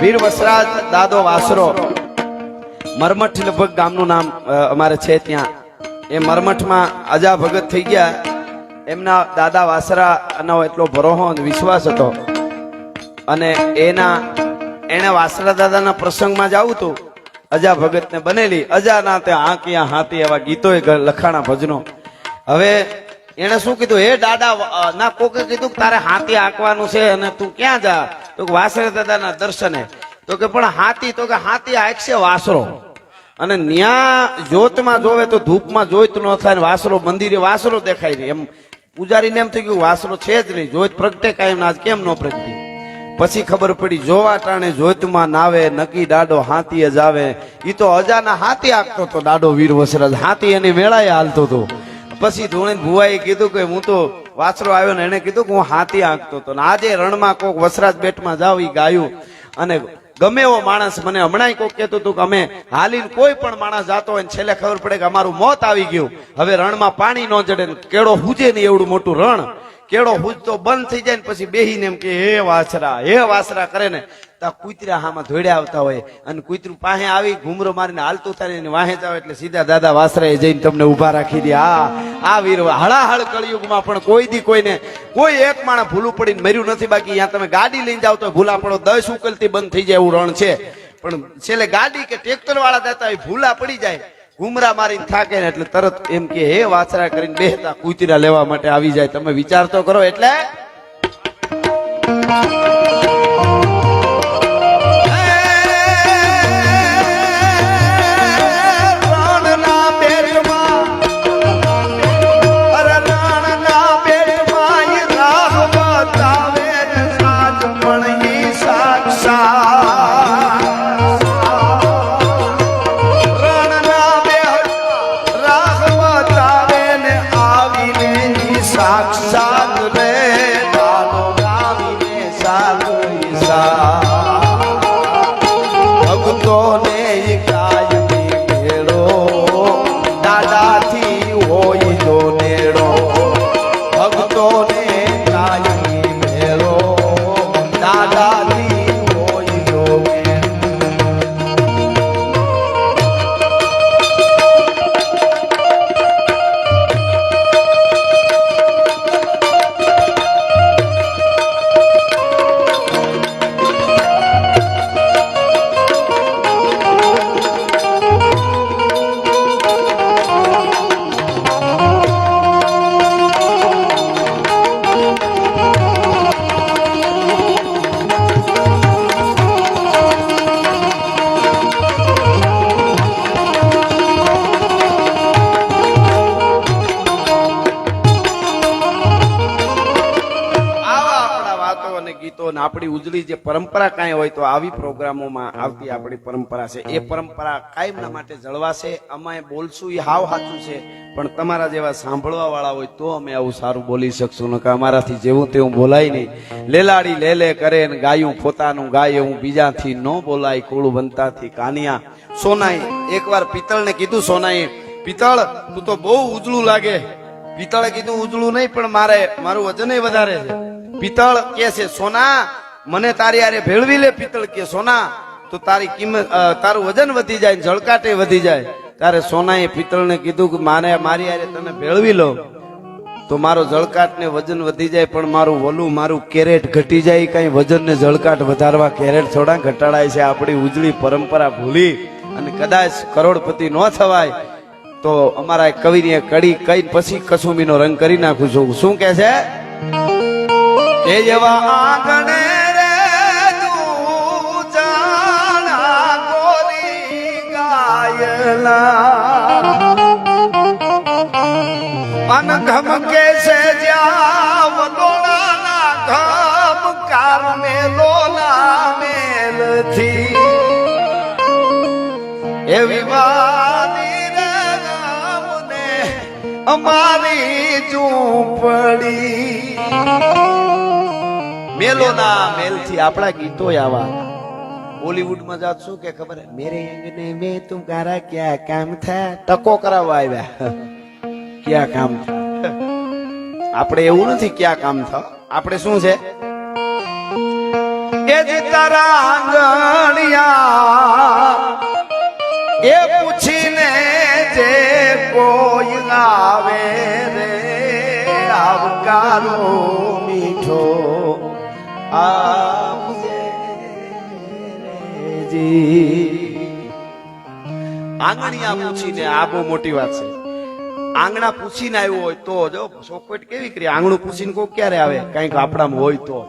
વીર વસરાજ દાદો વાસરો મરમઠ લગભગ ગામનું નામ અમારે છે ત્યાં. એ મરમઠમાં અજા ભગત થઈ ગયા. એમના દાદા વાસરાનો એટલો ભરોહો અને વિશ્વાસ હતો અને એને વાસરા દાદાના પ્રસંગમાં જવું હતું. અજા ભગતને બનેલી અજાના તે હાંકિયા હાથી એવા ગીતો લખાણા ભજનો. હવે એને શું કીધું, હે દાદા ના કોકે કીધું તારે હાથી હાંકવાનું છે અને તું ક્યાં જા? તો વાસરા દાદાના દર્શને. તો કે પણ હાથી, તો કે હાથી હાંકશે વાસરો. અને ન્યા જોતમાં જોવે તો ધૂપમાં જોઈત ન થાય, વાસરો મંદિરે વાસરો દેખાય નહીં. એમ પૂજારીને એમ થઈ ગયું વાસરો છે જ નહીં, જોઈત પ્રગટે કાયમ ના કેમ ન પ્રગટી. પછી ખબર પડી જોવા ટાણે જોઈતમાં નાવે નકી દાડો હાથી જ આવે. ઈ તો અજાના હાથી હાંકતો હતો દાડો વીર વસરાજ, હાથી એની વેળાએ હાલતો હતો. પછી ધોણે ભુવાએ કીધું કે હું તો વાસરો આવ્યો ને એને કીધું કે હું હાથી હાંકતો હતો. આજે રણમાં કોક વસરાજ બેટમાં જાવ ઈ ગાયું. અને ગમે એવો માણસ, મને હમણાં કોક કહેતું હતું કે અમે હાલીને કોઈ પણ માણસ જાતો હોય છેલ્લે ખબર પડે કે અમારું મોત આવી ગયું, હવે રણમાં પાણી ન જડે, કેળો હુજે નહીં એવડું મોટું રણ, કેળો હુજતો બંધ થઈ જાય ને પછી બેહીને એમ કે હે વાસરા કરે ને તા કૂતરા હામાં ધોડ્યા આવતા હોય અને કૂતરું પાસે આવી ઘૂમરો મારીને હાલતું થાય ને વાહે જાવ એટલે સીધા દાદા વાસરાએ જઈને તમને ઉભા રાખી દે. આ વીર હળાહળ કળિયુગમાં પણ કોઈ દી કોઈને કોઈ એક માણસ ભૂલું પડીને મર્યું નથી. બાકી અહીંયા તમે ગાડી લઈને જાવ તો ભૂલા પડો 10 ઉકલથી બંધ થઈ જાય એવું રણ છે. પણ છેલ્લે ગાડી કે ટ્રેક્ટર વાળા જતા હોય ભૂલા પડી જાય, ઘુમરા મારીને થાકે ને એટલે તરત એમ કે હે વાસરા કરીને બેહતા કૂતરા લેવા માટે આવી જાય. તમે વિચાર તો કરો. એટલે આપણી ઉજળી જે પરંપરા કાંઈ હોય તો આવી પ્રોગ્રામોમાં આવતી આપણી પરંપરા છે. એ પરંપરા કાયમના માટે જળવાશે. અમે બોલશું એ હાવ સાચું છે, પણ તમારા જેવા સાંભળવા વાળા હોય તો અમે આવું સારું બોલી શકશું. નકર અમારાથી જેવું તેવું બોલાય નહીં. લેલાડી લેલે કરે ને ગાયું પોતાનું ગાય હું બીજાથી ન બોલાય, કોળું બનતાથી કાનિયા. સોનાઈ એકવાર પિત્તળને કીધું, સોનાઈ પિત્તળ તું તો બહુ ઉજળું લાગે. પિત્તળે કીધું ઉજળું નહીં પણ મારું વજન વધારે છે. પિત્તળ કે છે સોના મને તારી આરે ભેળવી લે. પિત્તળ કે સોના તો તારી કિંમત, તારું વજન વધી જાય, જળકાટે વધી જાય. ત્યારે સોનાએ પિત્તળને કીધું કે મારી આરે તને ભેળવી લો તો મારો જળકાટ ને વજન વધી જાય, પણ મારું કેરેટ ઘટી જાય. કઈ વજન ને જળકાટ વધારવા કેરેટ થોડા ઘટાડાય છે. આપણી ઉજળી પરંપરા ભૂલી અને કદાચ કરોડપતિ ન થવાય તો અમારા કવિની કડી કઈ પછી કસુમીનો રંગ કરી નાખું છું. શું કે છે? એ જેવા આંગણે રે તું જાણા ગોરી ગાયલા મન ધમકે છે જ્યાં વલોણાના ધમકાર મેલોના મેલથી એવી વાદી રે ગામને અમારી ઝૂંપડી. મેલોના મેલથી આપણા ગીતો આવા. બોલીવુડમાં જાત શું કે ખબર, મેરે અંગને મે તુમ્હારા ક્યા કામ થા, ટકો કરાવવા આવ્યા. ક્યાં કામ થા? આપણે એવું નથી ક્યાં કામ થા, આપણે શું છે એ જ તારા આંગણિયા એ પૂછીને જે કોઈ આવે રે આવકારો મીઠો આપજે જી. આંગણિયા પૂછીને, આ બહુ મોટી વાત છે. આંગણા પૂછીને આવ્યો હોય તો જો ચોખવટ કેવી કરી. આંગણું પૂછીને કોઈ ક્યારે આવે? કઈક આપણામાં હોય તો.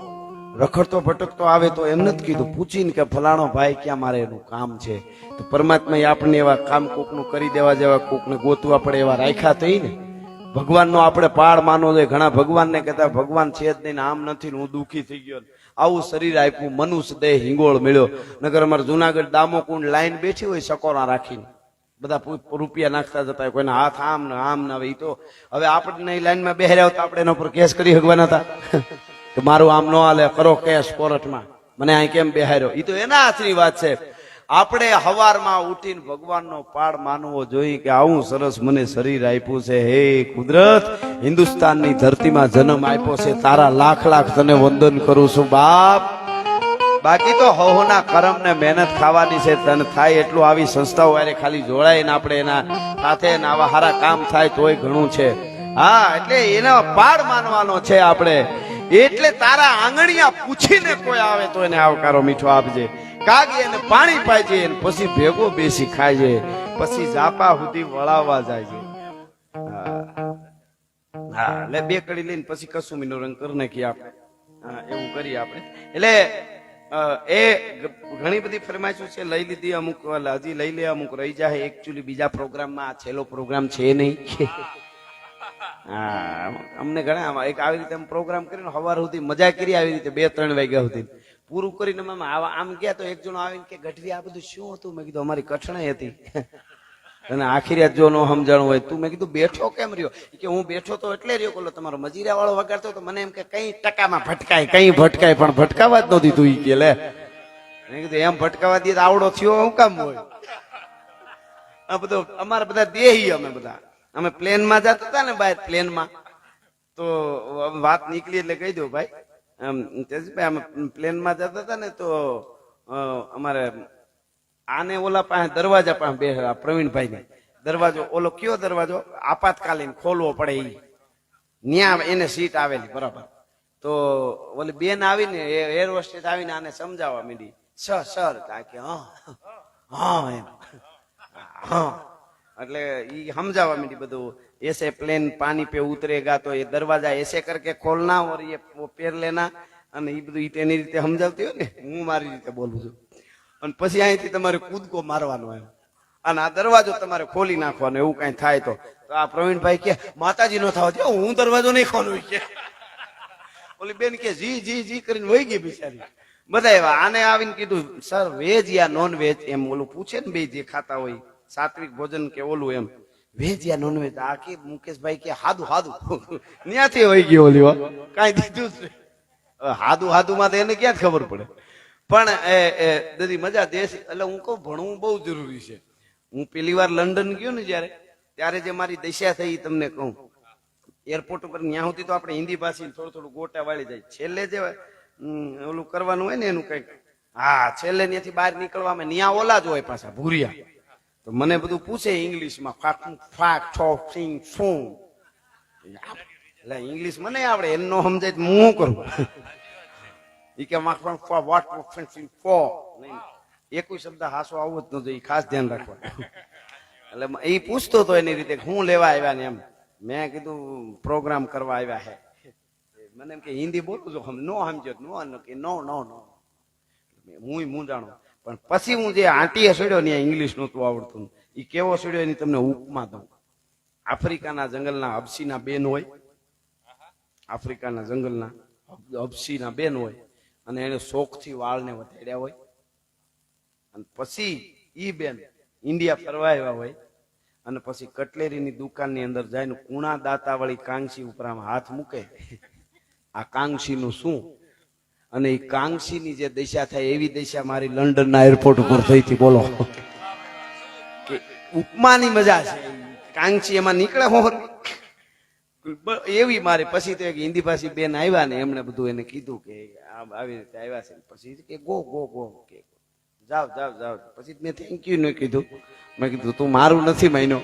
રખડતો ભટકતો આવે તો એમ નથી કીધું પૂછીને કે ફલાણો ભાઈ ક્યાં મારે એનું કામ છે. તો પરમાત્મા આપણને એવા કામ કોકનું કરી દેવા જેવા કોકને ગોતવા પડે એવા રાખ્યા થઈ ને. ભગવાનનો આપણે પાડ માનો જોઈએ. ઘણા ભગવાનને કહેતા ભગવાન છે જ નહીં, આમ નથી, હું દુઃખી થઈ ગયો. આવું શરીર આપ્યું, મનુષ્ય દેહ હિંગોળ મળ્યો. નગર અમારે જુનાગઢ દામોકુંડ લાઈન બેઠી હોય સકોરા રાખીને, બધા રૂપિયા નાખતા જતા હોય, કોઈના હાથ આમ ને આમ ના. હવે તો હવે આપણે લાઈનમાં બેહર્યા હોય તો આપણે એના ઉપર કેસ કરી શકવાના હતા કે મારું આમ ન હાલે, કરો કેસ કોર્ટમાં, મને અહીં કેમ બેહાર્યો. એ તો એના હાથની વાત છે. આપણે હવારમાં ઉઠીને ભગવાનનો પાડ માનવો જોઈએ કે આવું સરસ મને શરીર આપ્યું છે. હે કુદરત, હિન્દુસ્તાનની ધરતીમાં જન્મ આપ્યો છે, તારા લાખ લાખ તને વંદન કરું છું બાપ. બાકી તો હોના કરમ ને મહેનત ખાવાની છે. તને થાય એટલું આવી સંસ્થાઓ વારે ખાલી જોડાઈને આપણે એના સાથે આવા સારા કામ થાય તોય ઘણું છે. હા, એટલે એનો પાડ માનવાનો છે આપણે. એટલે તારા આંગણિયા પૂછીને કોઈ આવે તો એને આવકારો મીઠો આપજે. કાગી એને પાણી પાઈજે, પછી ભેગો બેસી ખાઈજે, પછી જાપા સુધી વળાવવા જાય. હા, એટલે બે કડી લઈને પછી કસુમીનો રંગ કરી નાખીએ આપણે. હા, એવું કરીએ આપણે. એટલે એ ઘણી બધી ફરમાઈશો છે, લઈ લીધી અમુક, હજી લઈ લે, અમુક રહી જાય. એકચ્યુઅલી બીજા પ્રોગ્રામમાં આ છેલ્લો પ્રોગ્રામ છે નહીં. હા, અમને ઘણા એક આવી રીતે પ્રોગ્રામ કરીને સવાર સુધી મજા કરી, આવી રીતે 2-3 વાગ્યા સુધી પૂરું કરીને આમ ગયા તો એક જણો આવીને કે ગઢવી આ બધું શું હતું? મેં કીધું અમારી કઠણાઈ હતી. અને આખી રાત જો ન સમજાણું હોય તું. મેં કીધું બેઠો કેમ રહ્યો? કે હું બેઠો તો એટલે રહ્યો કોલો તમારો મજીરા વાળો વગાડતો તો મને એમ કે કઈ ટકામાં ભટકાય, કઈ ભટકાય, પણ ભટકાવા જ નહોતી તું. ઈ કે લે, મેં કીધું એમ ભટકાવા દે આવડો થયો હું કામ હોય? આ બધો અમારા બધા દેહી, અમે બધા અમે પ્લેનમાં જતા હતા ને બહાર, પ્લેનમાં તો વાત નીકળી એટલે કહી દો ભાઈ. તેજભાઈ અમે પ્લેનમાં જતા હતા ને તો અમારે આને ઓલા પાસે દરવાજા પાસે બેઠા પ્રવીણભાઈ ને. દરવાજો ઓલો કયો દરવાજો આપાતકાલીન ખોલવો પડે, ન્યા એને સીટ આવેલી બરાબર. તો ઓલી બેન આવીને એર હોસ્ટેસ આવીને આને સમજાવવા માંડી, સર કે હા એમ હા, એટલે ઈ સમજાવવા માંડી બધું. ऐसे प्लेन पानी पे उतरेगा तो ये दरवाजा ऐसे करके खोलना और ये वो पैर लेना. અને એ બધું તેની રીતે સમજાવતી હોય ને, હું મારી રીતે બોલું છું. અને પછી અહીંથી તમારે કૂદકો મારવાનો એમ, અને આ દરવાજો તમારે ખોલી નાખવાનો. એવું કઈ થાય તો આ પ્રવીણભાઈ કે માતાજી નો થવા દે, હું દરવાજો નહીં ખોલું કે. ઓલી બેન કે જી જી જી કરીને વહી ગઈ બિચારી. બધા એવા. આને આવીને કીધું સર વેજ યા નોન વેજ? એમ ઓલું પૂછે ને બે જે ખાતા હોય સાત્વિક ભોજન કે ઓલું, એમ વેજ યા નોન વેજ? આ કે મુકેશભાઈ કે હાદું હાદું. ત્યાંથી વહી ગયો ઓલી, કઈ દીધું જ હાદું હાદું માં તો એને ક્યાં ખબર પડે. પણ બધી મજા દેશ. એટલે હું કહું ભણવું બહુ જરૂરી છે. હું પેલી વાર લંડન ગયો ને જયારે, ત્યારે જે મારી દશા થઈ તમને કહું. એરપોર્ટ ઉપર ત્યાં સુધી તો આપણે હિન્દી ભાષી થોડું ગોટા વાળી જાય. છેલ્લે જે ઓલું કરવાનું હોય ને એનું કઈક, હા છેલ્લે ત્યાંથી બહાર નીકળવામાં ત્યાં ઓલા જ હોય પાછા ભૂરિયા. તો મને બધું પૂછે ઇંગ્લિશમાં, એટલે ઇંગ્લિશ મને આવડે, એને નો સમજાય તો હું કરું. એ કે એક શબ્દ હાસો આવવો જ ન જોઈએ, ખાસ ધ્યાન રાખવા. એટલે એ પૂછતો હતો એની રીતે હું લેવા આવ્યા ને એમ. મેં કીધું પ્રોગ્રામ કરવા આવ્યા હે. મને એમ કે હિન્દી બોલું છું, નો સમજો નો નો નો, હું મૂંઝાણો. પણ પછી હું જે આંટીએ સડ્યો ને ઇંગ્લિશ નહોતું આવડતું. એ કેવો સડ્યો એની તમને ઉપમા દઉં. આફ્રિકાના જંગલના હબસીના બેન હોય, આફ્રિકાના જંગલના હબસીના બેન હોય, અને એને શોખથી વાળને વધાર્યા હોય. અને પછી ઈ બેન ઇન્ડિયા ફરવા આવ્યા હોય, અને પછી કટલેરીની દુકાનની અંદર જઈને કુણા દાતા વાળી કાંગસી ઉપર આમ હાથ મૂકે. આ કાંગસી નું શું? અને એ કાંગસી ની જે દશા થાય એવી દશા મારી લંડન ના એરપોર્ટ ઉપર થઈ હતી. બોલો કે ઉપમાની મજા છે. કાંગસી એમાં નીકળે હોર, એવી મારી પછી તો એક હિન્દી ભાષી બેન આવ્યા ને એમણે બધું એને કીધું કે આવી રીતે આવ્યા છે પછી કે ગો ગો ગો કે જાવ જાવ જાવ પછી મેં થેન્ક યુ ન કીધું મેં કીધું તું મારું નથી માન્યો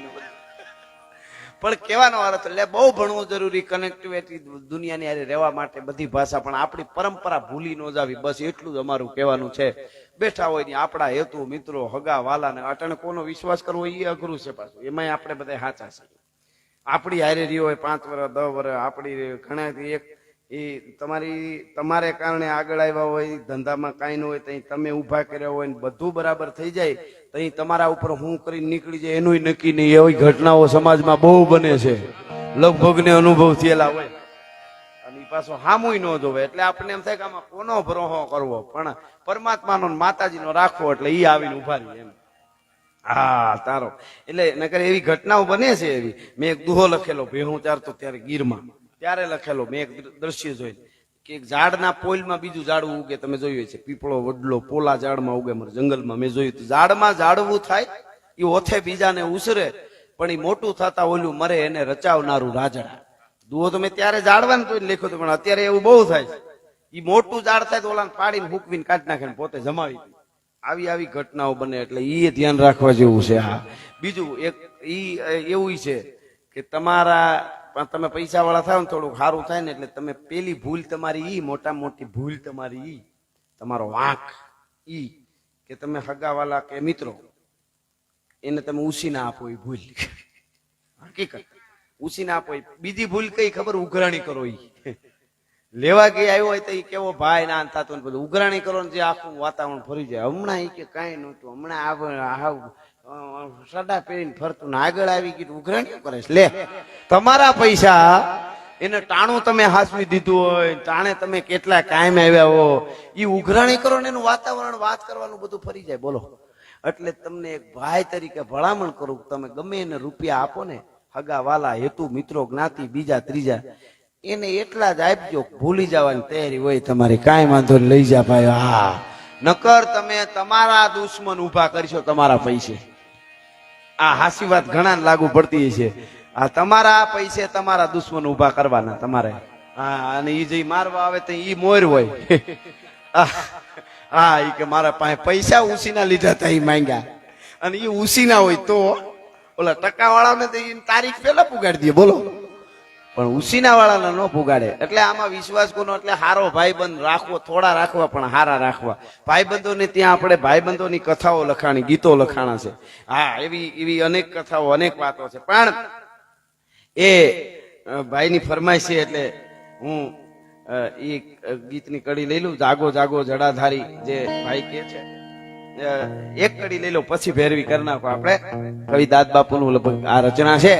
પણ કહેવાનો વારો હતો એટલે બહુ ભણવું જરૂરી કનેક્ટિવિટી દુનિયાની હારે રહેવા માટે બધી ભાષા પણ આપણી પરંપરા ભૂલી ન જાવી બસ એટલું જ અમારું કહેવાનું છે બેઠા હોય ને આપણા હેતુ મિત્રો હગા વાલા ને અટાણે કોનો વિશ્વાસ કરવો એ અઘરું છે પાછું એમાંય આપણે બધા સાચા છે આપણી હારે રહ્યો હોય 5 વર્ષ 10 વર્ષ આપણી ઘણા એક એ તમારે કારણે આગળ આવ્યા હોય ધંધામાં કાંઈ ન હોય તો તમે ઊભા કર્યા હોય ને બધું બરાબર થઈ જાય તો તમારા ઉપર હું કરીને નીકળી જાય એનું નક્કી નહીં એવી ઘટનાઓ સમાજમાં બહુ બને છે લગભગ ને અનુભવ થયેલા હોય અને પાછો હામુય ન જોવે એટલે આપણને એમ થાય કે આમાં કોનો ભરોસો કરવો પણ પરમાત્માનો માતાજીનો રાખવો એટલે ઈ આવીને ઉભા રહી એમ હા તારો એટલે નકર એવી ઘટનાઓ બને છે એવી મેં એક દુહો લખેલો ભેહું ચારતો ત્યારે ગીરમાં ત્યારે લખેલો મેં એક દ્રશ્ય જોઈ કે એક ઝાડના પોલમાં બીજું ઝાડવું ઉગે તમે જોયું છે પીપળો વડલો પોલા ઝાડમાં ઉગે મારે જંગલમાં મેં જોયું ઝાડમાં ઝાડવું થાય એ ઓથે બીજાને ઉસરે પણ એ મોટું થતા ઓલું મરે એને રચાવનારું રાજડા દુહો તો મેં ત્યારે ઝાડવાનું તો લખ્યું હતું પણ અત્યારે એવું બહુ થાય છે એ મોટું ઝાડ થાય તો ઓલાને પાડીને ફૂકવીને કાઢી નાખે પોતે જમાવી દે આવી આવી ઘટનાઓ બને એટલે એ ધ્યાન રાખવા જેવું છે હા બીજું એક એવું છે કે તમે પૈસા વાળા થાવ ને થોડુંક સારું થાય ને એટલે તમે પેલી ભૂલ તમારી ઈ મોટા મોટી ભૂલ તમારી ઈ તમારો વાંક ઈ કે તમે હગાવાલા કે મિત્રો એને તમે ઉસીના આપો એ ભૂલ હકીકત ઉસીના આપો બીજી ભૂલ કઈ ખબર ઉઘરાણી કરો ઈ લેવા ગઈ આવ્યો હોય તો એ કેવો ભાઈ ના થતો બધું ઉઘરાણી કરો ને જે આખું વાતાવરણ ફરી જાય હમણાં એ કે કઈ નહોતું હમણાં સડા પહેરીને ફરતું ને આગળ આવી ગયું ઉઘરાણી કરે લે તમારા પૈસા એને ટાણું તમે હાસવી દીધું હોય ટાણે તમે કેટલા કાયમ આવ્યા હો એ ઉઘરાણી કરો ને એનું વાતાવરણ વાત કરવાનું બધું ફરી જાય બોલો એટલે તમને એક ભાઈ તરીકે ભલામણ કરું તમે ગમે એને રૂપિયા આપો ને હગા વાલા હેતુ મિત્રો જ્ઞાતિ બીજા ત્રીજા એને એટલા જ આપજો ભૂલી જવાની તૈયારી હોય તમારી કાંઈ વાંધો લઈ જા ભાઈ હા નકર તમે તમારા દુશ્મન ઉભા કરશો તમારા પૈસે આ હાસી વાત ઘણા લાગુ પડતી છે આ તમારા પૈસે તમારા દુશ્મન ઉભા કરવાના તમારે હા અને ઈ જે મારવા આવે તો ઈ મોર હોય હા ઈ કે મારા પાસે પૈસા ઉસીના લીધા હતા ઈ માંગ્યા અને ઈ ઉસીના હોય તો ઓલા ટકા વાળાને તો તારીખ પેલા પુગાડી દે બોલો પણ ઉસીના વાળાને ન પુગાડે એટલે આમાં વિશ્વાસ કોનો એટલે હારો ભાઈબંધ રાખવો થોડા રાખવા પણ હારા રાખવા ભાઈબંધોને ત્યાં આપણે ભાઈબંધોની કથાઓ લખાણી ગીતો લખાણા છે હા એવી અનેક કથાઓ અનેક વાતો છે પણ એ ભાઈની ફરમાઈશ છે એટલે હું એ ગીતની કડી લઈ લઉં જાગો જાગો જડાધારી જે ભાઈ કે છે એક કડી લઈ લો પછી ભેરવી કરી નાખો આપણે કવિ દાદ બાપુનું લગભગ આ રચના છે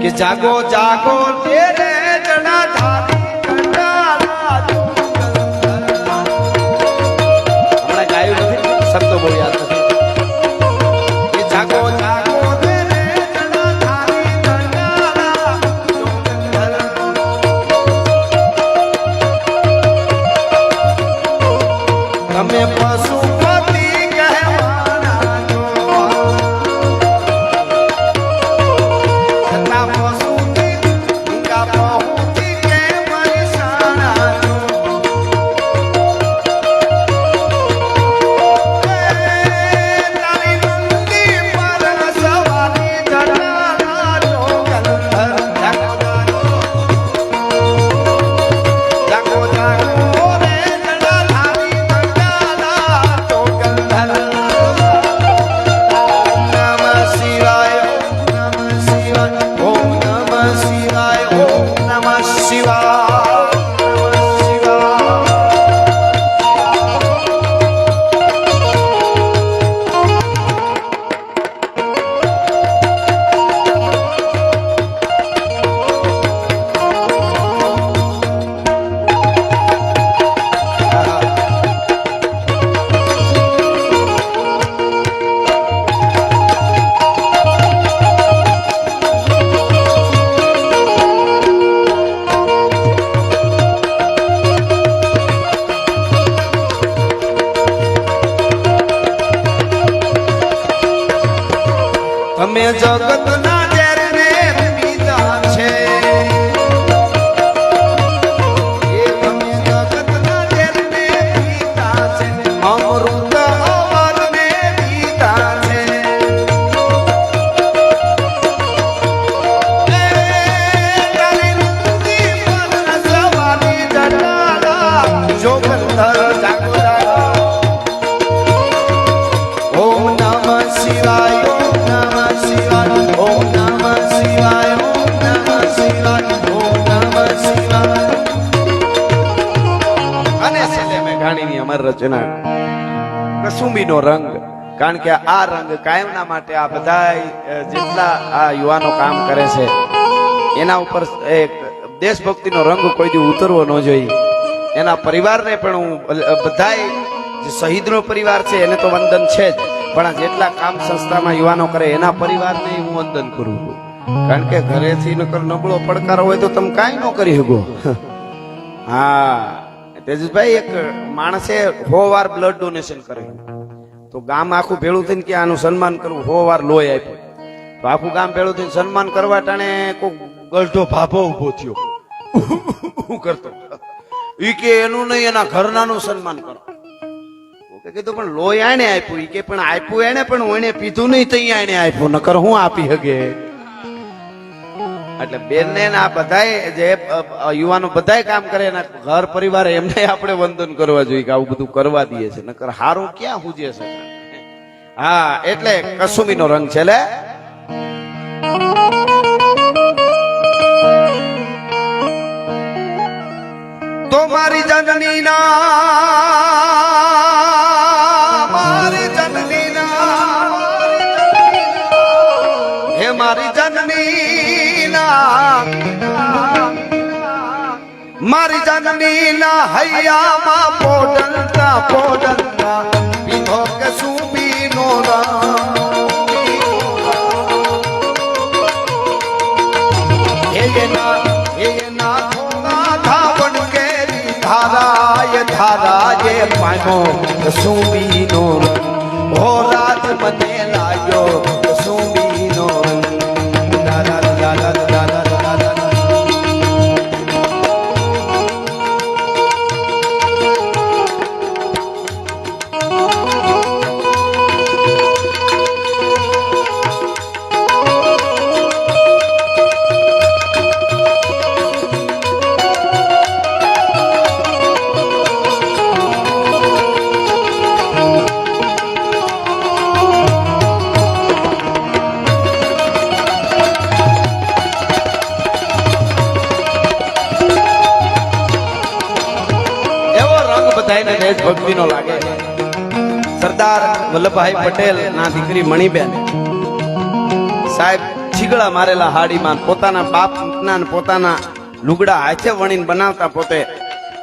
કે જાગો જાગો તેરે જડાધારી હમણાં ગાયું નથી શબ્દો બહુ યાદ નથી કે જાગો જાગો તેરે જડાધારી તમે પશુપતિ કહેવાના છો તમે જગતના ઝેરને પીધા છે, એ તમે જગતના ઝેરને પીધા છે, અમૃત અવરને પીધા છે. તારી મુક્તિ પર સવારી જટાડા, જોગંધર જાગો જાગો. ઓમ નમઃ શિવાય, ઓમ નમઃ શિવાય, ઓમ નમઃ શિવાય, ઓમ નમઃ શિવાય, ઓમ નમઃ શિવાય. અને છેલ્લે મેં ગાણીની અમર રચના કસુંબીનો રંગ, કારણ કે આ રંગ કાયમના માટે આ બધા જેટલા આ યુવાનો કામ કરે છે એના ઉપર એક દેશભક્તિનો રંગ કોઈ દી ઉતરવો ન જોઈએ. એના પરિવારને પણ હું બધાય જે શહીદનો પરિવાર છે એને તો વંદન છે જ, પણ આ જેટલા કામ સંસ્થામાં યુવાનો કરે એના પરિવારને હું વંદન કરું છું. કારણ કે ઘરેથી નકર નબળો પડકારો હોય તો તમે કાંઈ ન કરી શકો. હા તેજસભાઈ, એક માણસે 100 વાર બ્લડ ડોનેશન કર્યું તો ગામ આખું ભેળું થઈને કે આનું સન્માન કરવું, 100 વાર લોહી આપ્યું તો આખું ગામ ભેળું થઈને સન્માન કરવા ટાણે કોઈ ગલઢો ભાભો ઉભો થયો. શું કરતો ઈ કે એનું નહીં, એના ઘરનાનું સન્માન કરો. કીધું પણ લોહી આને આપ્યું, ઈ કે પણ આપ્યું એને, પણ એને પીધું નહીં તો એને આપ્યું, નકર હું આપી શકે. એટલે બેનને આ બધાય જે યુવાનો બધાય કામ કરે એના ઘર પરિવાર એમને આપણે વંદન કરવા જોઈએ કે આવું બધું કરવા દઈએ છે, નકર હારું ક્યાં હુજે છે. હા એટલે કસુંબીનો રંગ છે. લે તો મારી જનની ના, મારી જનની ના, હે મારી જનની ના, મારી જનની ના હૈયામાં પોડલતા પોડલતા પીધો કસુંબીનો રંગ. ધારાય ધારાય પાનો કસુંબીનો રંગ, હો રાજ મને લાગ્યો કસુંબીનો રંગ. દાદા દાદા દાદા દાદા. દેશભક્તિનો લાગે. સરદાર વલ્લભભાઈ પટેલ ના દીકરી મણિબેન સાહેબ છીગડા મારેલા હાડીમાં પોતાના બાપના પોતાના લુગડા હાથે વણીને બનાવતા. પોતે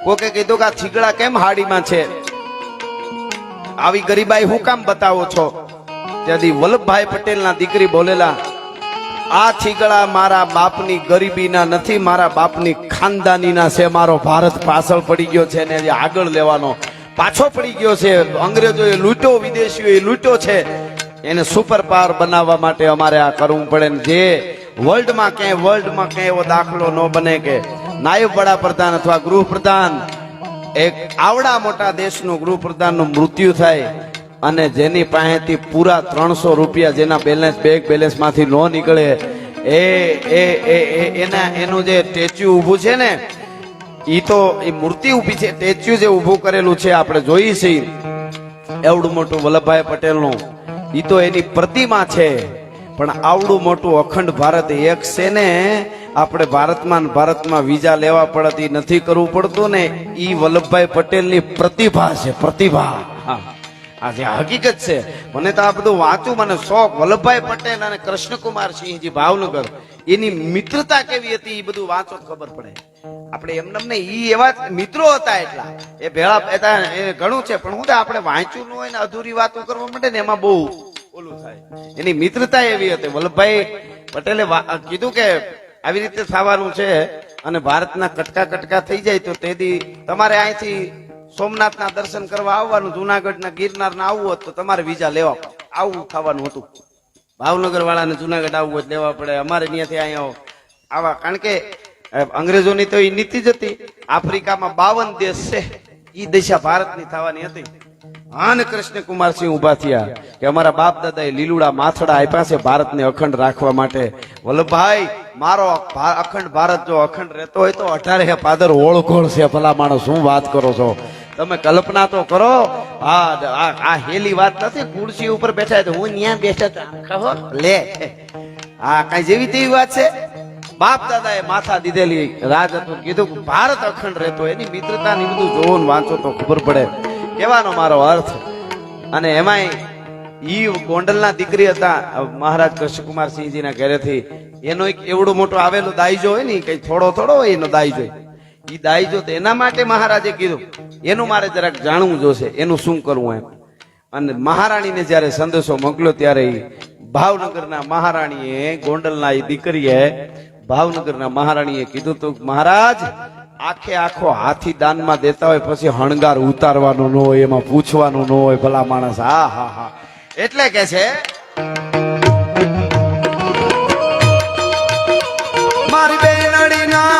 કોકે કીધું કે આ છીગડા કેમ હાડીમાં છે, આવી ગરીબાઈ હું કામ બતાવો છો? ત્યાંથી વલ્લભભાઈ પટેલ ના દીકરી બોલેલા, આ છીગડા મારા બાપની ગરીબીના નથી, મારા બાપની ખાનદાનીના છે. મારો ભારત પાછળ પડી ગયો છે ને આગળ લેવાનો પાછો પડી ગયો છે. અંગ્રેજોએ લૂંટ્યો, વિદેશીઓએ લૂંટ્યો છે, એને સુપર પાવર બનાવવા માટે અમારે આ કરવું પડે. જે વર્લ્ડમાં ક્યાંય એવો દાખલો ન બને કે નાયબ વડાપ્રધાન અથવા ગૃહપ્રધાન, એક આવડા મોટા દેશનું ગૃહપ્રધાનનું મૃત્યુ થાય અને જેની પાસેથી પૂરા 300 રૂપિયા જેના બેંક બેલેન્સ માંથી ન નીકળે, એનું જે સ્ટેચ્યુ ઊભું છે ને, ઈ તો એ મૂર્તિ ઊભી છે, સ્ટેચ્યુ જે ઊભું કરેલું છે આપણે જોઈએ છીએ એવડું મોટું વલ્લભભાઈ પટેલનું, ઈ તો એની પ્રતિમા છે. પણ આવડું મોટું અખંડ ભારત એક છે ને, આપણે ભારતમાં વિઝા લેવા પડતી નથી કરવું પડતું ને, ઈ વલ્લભભાઈ પટેલની પ્રતિભા છે. પ્રતિભા આ જે હકીકત છે. મને તો આ બધું વાંચું, મને શોખ. વલ્લભભાઈ પટેલ અને કૃષ્ણકુમાર સિંહજી ભાવનગર, એની મિત્રતા કેવી હતી એ બધું વાંચો ખબર પડે. આપણે એમને ને ઈ એવા મિત્રો હતા, એટલા એ ભેળા હતા, એ ઘણું છે. પણ હું આપણે વાંચ્યું ન હોય ને અધૂરી વાતો કરવા માટે ને એમાં બહુ ઓલું થાય. એની મિત્રતા એવી હતી. વલ્લભભાઈ પટેલે કીધું કે આવી રીતે થવાનું છે અને ભારતના કટકા થઈ જાય તો તેથી તમારે અહીંથી સોમનાથના દર્શન કરવા આવવાનું, જુનાગઢના ગિરનારના આવવું હોત તો તમારે વિઝા લેવા, આવું થવાનું હતું. ભાવનગર વાળાને જુનાગઢ આવવું હોય તો લેવા પડે, અમારે ત્યાંથી અહીંયા આવા, કારણ કે અંગ્રેજોની તો એ નીતિ જ હતી. આફ્રિકામાં 52 દેશ છે, ઈ દિશા ભારતની થવાની હતી. આન કૃષ્ણ કુમારસિંહ ઉભા થયા કે અમારા બાપ દાદાએ લીલુડા માથડા આપ્યા છે ભારતને અખંડ રાખવા માટે. વલ્લભભાઈ, મારો અખંડ ભારત જો અખંડ રહેતો હોય તો 18 પાદર ઓળખોળ છે. ભલા માણસ, શું વાત કરો છો તમે? કલ્પના તો કરો. આ હેલી વાત નથી. ખુરશી ઉપર બેઠા તો હું ત્યાં બેઠા લે, આ કઈ જેવી તેવી વાત છે? બાપ દાદાએ માથા દીધેલી રાજ હતું, કીધું ભારત અખંડ રહેતો. એની મિત્રતા ની બધું જોવો ને વાંચો તો ખબર પડે કહેવાનો મારો અર્થ. અને એમાંય ઈ ગોંડલના દીકરી હતા મહારાજ કૃષ્ણકુમારસિંહજીના ઘરેથી. એનો એક એવડો મોટો આવેલો દાઈજો હોય ને, કઈ થોડો હોય એનો દાઈજો. ઈ દાઈજો તો એના માટે મહારાજે કીધું એનું મારે જરાક જાણવું જોશે, એનું શું કરવું એમ. અને મહારાણીને જયારે સંદેશો મોકલ્યો ત્યારે ભાવનગરના મહારાણીએ, ગોંડલના એ દીકરીએ ભાવનગરના મહારાણીએ કીધું તું, મહારાજ આખો હાથી દાનમાં દેતા હોય પછી હણગાર ઉતારવાનો ન હોય, એમાં પૂછવાનું ન હોય. ભલા માણસ, હા હા હા. એટલે કે છે મારી બેનડીના,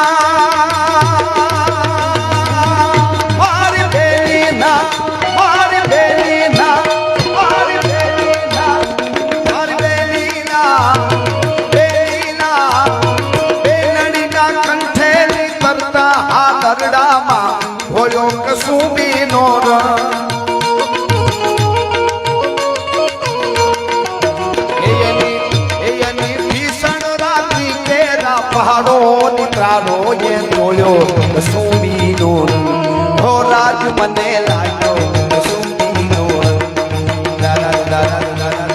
મારી બેનીના, મારી બેનીના, મારી બેનીના, મારી બેનીના, બેનીના, બેનડીના કંઠેની કરતા આ દરડામાં હોયો કસુંબીનો રંગ. પહાડો નિત્રાનો એ જોયો કસુંબીનો રંગ. હો રાજ મને લાગ્યો કસુંબીનો રંગ. દાદા દાદા દાદા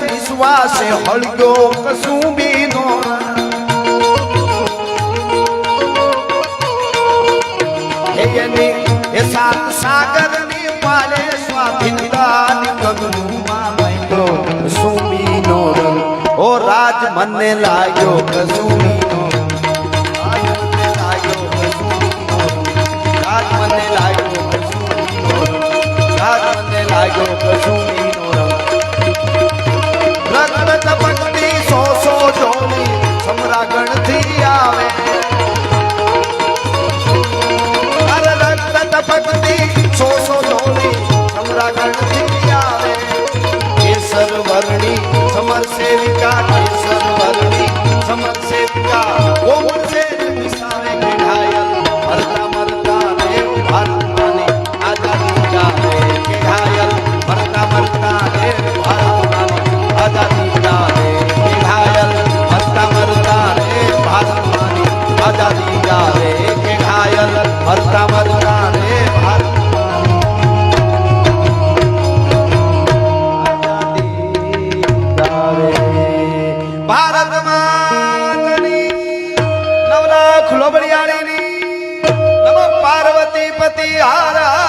નિશ્વાસે હળગ્યો કસુંબીનો. એ સાત સાગરની પાલે સ્વાધીનતાની ગગનમાં મહેન્દ્રો કસુંબીનો રંગ. ઓ રાજ મને લાગ્યો કસુંબીનો, રાજ મને લાગ્યો કસુંબીનો, રાજ મને લાગ્યો કસુંબીનો, રાજ મને લાગ્યો કસુંબીનો રંગ. રક્ત ટપકતી સો જોડી સમરાગણથી આવે. અરે રક્ત ટપકતી સો જોડી સમરાગણથી આવે. કેસર વર્ણી સમર સેવિકા, કેસર વર્ણી સમર સેવિકા, કોમળ સે વિસાવે કે ઘાયલ. મરતા મરતા રે ભારત માની આઝાદી ગાવે કે ઘાયલ. મરતા મરતા રે ભારત માની આઝાદી ગાવે કે ઘાયલ. મરતા મરતા રે ભારત માની આઝાદી ગાવે કે ઘાયલ. મરતા મરતા રે ભારત ભારત માતની નવલાખ લોબડિયાળીની નમઃ પાર્વતી પતિ હારા.